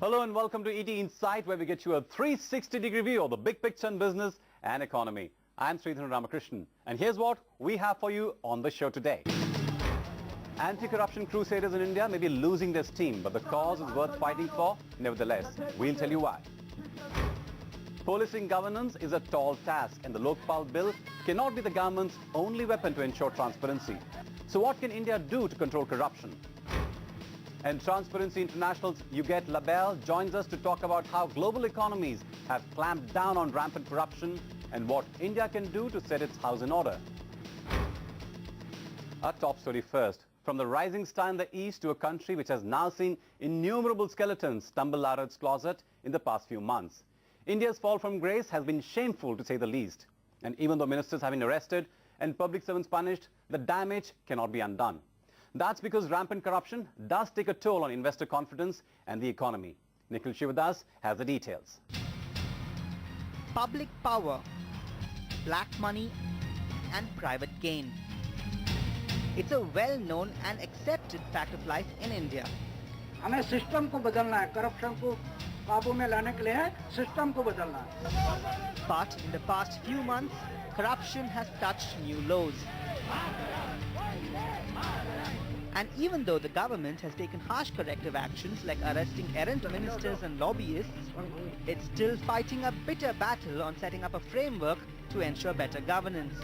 Hello and welcome to ET Insight, where we get you a 360-degree view of the big picture in business and economy. I'm Sridharan Ramakrishnan, and here's what we have for you on the show today. Anti-corruption crusaders in India may be losing their steam, but the cause is worth fighting for nevertheless. We'll tell you why. Policing governance is a tall task, and the Lokpal bill cannot be the government's only weapon to ensure transparency. So what can India do to control corruption? And Transparency International's Huguette Labelle joins us to talk about how global economies have clamped down on rampant corruption and what India can do to set its house in order. Our top story first. From the rising star in the east to a country which has now seen innumerable skeletons tumble out of its closet in the past few months. India's fall from grace has been shameful, to say the least. And even though ministers have been arrested and public servants punished, the damage cannot be undone. That's because rampant corruption does take a toll on investor confidence and the economy. Nikhil Shivadas has the details. Public power, black money and private gain. It's a well-known and accepted fact of life in India. हमें system को बदलना है, corruption को काबू में लाने के लिए सिस्टम को बदलना है. But in the past few months, corruption has touched new lows. And even though the government has taken harsh corrective actions like arresting errant ministers and lobbyists, it's still fighting a bitter battle on setting up a framework to ensure better governance.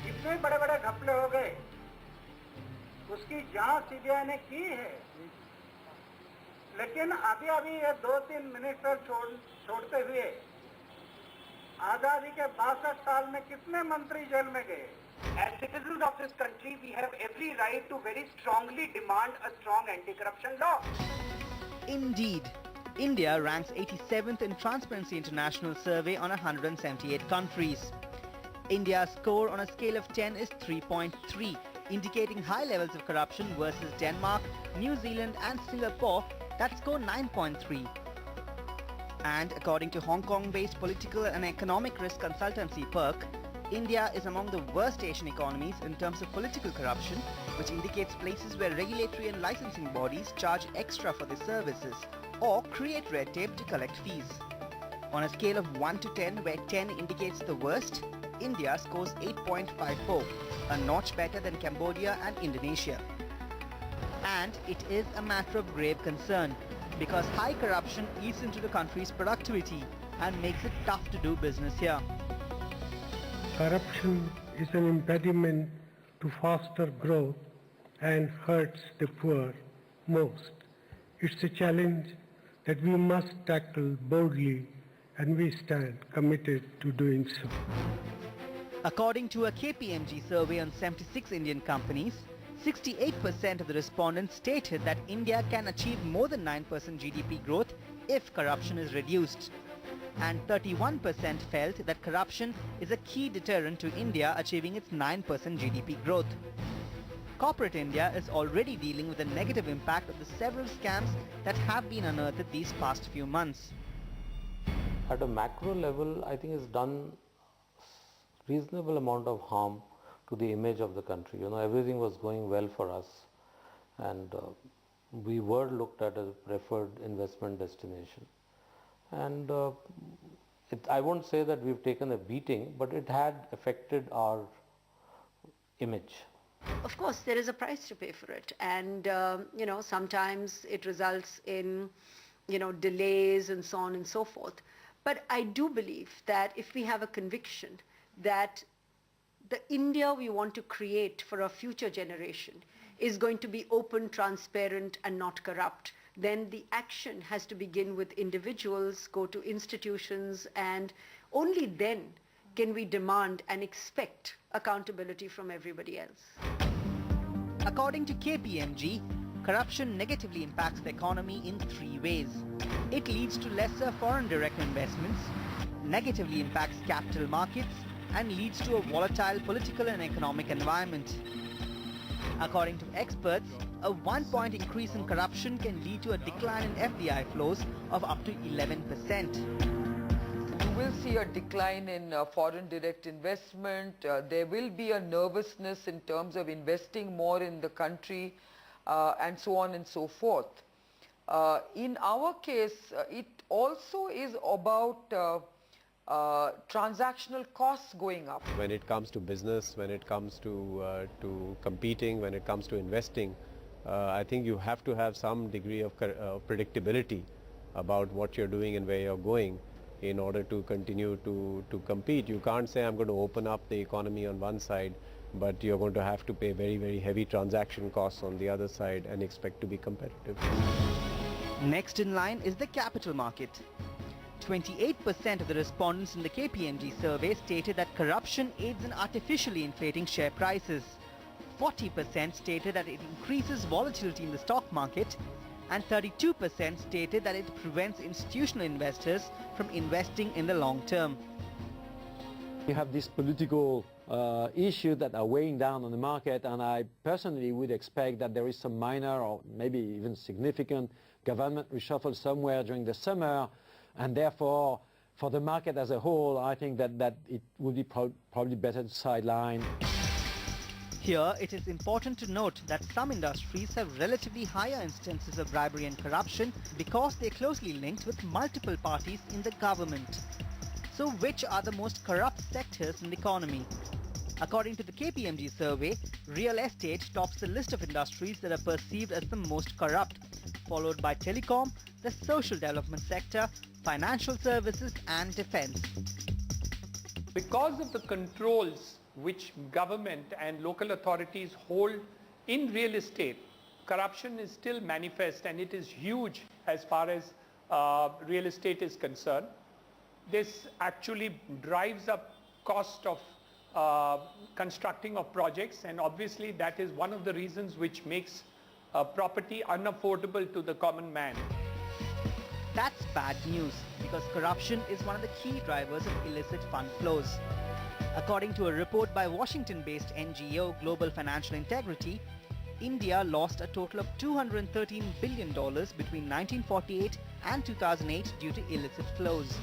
इतने बड़े-बड़े घपले हो गए, उसकी जांच CBI ने की है, लेकिन अभी ये 2-3 मिनिस्टर छोड़ते हुए आजादी के 62 साल में कितने मंत्री जेल में गए? As citizens of this country, we have every right to very strongly demand a strong anti-corruption law. Indeed, India ranks 87th in Transparency International survey on 178 countries. India's score on a scale of 10 is 3.3, indicating high levels of corruption versus Denmark, New Zealand and Singapore that score 9.3. And according to Hong Kong-based political and economic risk consultancy PERC, India is among the worst Asian economies in terms of political corruption, which indicates places where regulatory and licensing bodies charge extra for their services or create red tape to collect fees. On a scale of 1 to 10, where 10 indicates the worst, India scores 8.54, a notch better than Cambodia and Indonesia. And it is a matter of grave concern because high corruption eats into the country's productivity and makes it tough to do business here. Corruption is an impediment to faster growth and hurts the poor most. It's a challenge that we must tackle boldly, and we stand committed to doing so. According to a KPMG survey on 76 Indian companies, 68% of the respondents stated that India can achieve more than 9% GDP growth if corruption is reduced. And 31% felt that corruption is a key deterrent to India achieving its 9% GDP growth. Corporate India is already dealing with the negative impact of the several scams that have been unearthed these past few months. At a macro level, I think it's done reasonable amount of harm to the image of the country. You know, everything was going well for us, and we were looked at as a preferred investment destination. And I won't say that we've taken a beating, but it had affected our image. Of course, there is a price to pay for it, and sometimes it results in delays and so on and so forth. But I do believe that if we have a conviction that the India we want to create for our future generation is going to be open, transparent and not corrupt, then the action has to begin with individuals, go to institutions, and only then can we demand and expect accountability from everybody else. According to KPMG, corruption negatively impacts the economy in 3 ways. It leads to lesser foreign direct investments, negatively impacts capital markets, and leads to a volatile political and economic environment. According to experts, a 1-point increase in corruption can lead to a decline in FDI flows of up to 11%. You will see a decline in foreign direct investment. There will be a nervousness in terms of investing more in the country. and so on and so forth. In our case, it also is about transactional costs going up. When it comes to business, when it comes to competing, when it comes to investing, I think you have to have some degree of predictability about what you're doing and where you're going in order to continue to compete. You can't say I'm going to open up the economy on one side, but you're going to have to pay very, very heavy transaction costs on the other side and expect to be competitive. Next in line is the capital market. 28% of the respondents in the KPMG survey stated that corruption aids in artificially inflating share prices. 40% stated that it increases volatility in the stock market, and 32% stated that it prevents institutional investors from investing in the long term. You have these political issues that are weighing down on the market, and I personally would expect that there is some minor or maybe even significant government reshuffle somewhere during the summer, and therefore for the market as a whole I think that it would be probably better to sideline. Here it is important to note that some industries have relatively higher instances of bribery and corruption because they are closely linked with multiple parties in the government. So which are the most corrupt sectors in the economy? According to the KPMG survey, real estate tops the list of industries that are perceived as the most corrupt, followed by telecom, the social development sector, financial services and defense. Because of the controls which government and local authorities hold in real estate, corruption is still manifest, and it is huge as far as real estate is concerned. This actually drives up cost of constructing of projects, and obviously that is one of the reasons which makes property unaffordable to the common man. That's bad news, because corruption is one of the key drivers of illicit fund flows. According to a report by Washington-based NGO Global Financial Integrity, India lost a total of $213 billion between 1948 and 2008 due to illicit flows,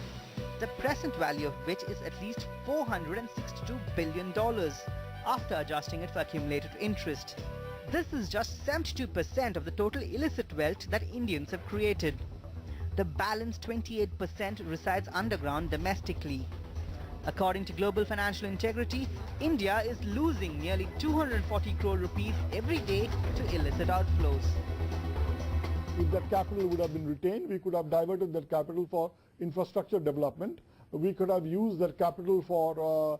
the present value of which is at least $462 billion after adjusting it for accumulated interest. This is just 72% of the total illicit wealth that Indians have created. The balance 28% resides underground domestically. According to Global Financial Integrity, India is losing nearly 240 crore rupees every day to illicit outflows. If that capital would have been retained, we could have diverted that capital for infrastructure development. We could have used that capital for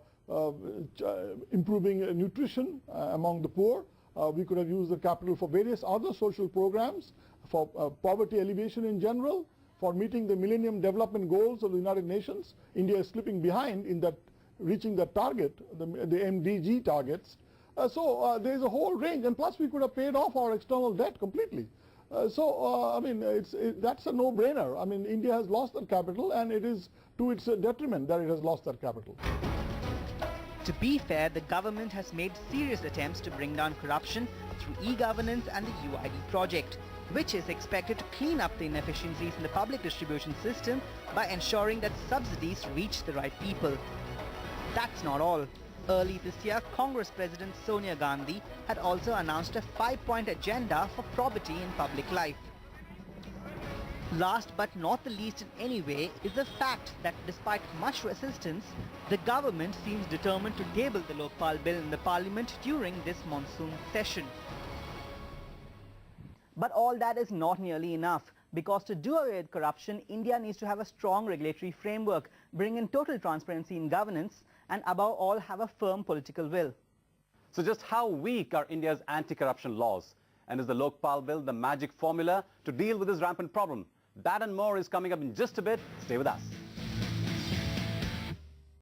improving nutrition among the poor. We could have used the capital for various other social programs, for poverty alleviation in general, for meeting the Millennium Development Goals of the United Nations. India is slipping behind in that reaching that target, the MDG targets. So there is a whole range, and plus we could have paid off our external debt completely. I mean, that's a no-brainer. I mean, India has lost that capital, and it is to its detriment that it has lost that capital. To be fair, the government has made serious attempts to bring down corruption through e-governance and the UID project, which is expected to clean up the inefficiencies in the public distribution system by ensuring that subsidies reach the right people. That's not all. Early this year, Congress President Sonia Gandhi had also announced a 5-point agenda for probity in public life. Last but not the least in any way is the fact that despite much resistance, the government seems determined to table the Lokpal bill in the parliament during this monsoon session. But all that is not nearly enough, because to do away with corruption, India needs to have a strong regulatory framework, bring in total transparency in governance, and above all have a firm political will. So just how weak are India's anti-corruption laws? And is the Lokpal bill the magic formula to deal with this rampant problem? That and more is coming up in just a bit. Stay with us.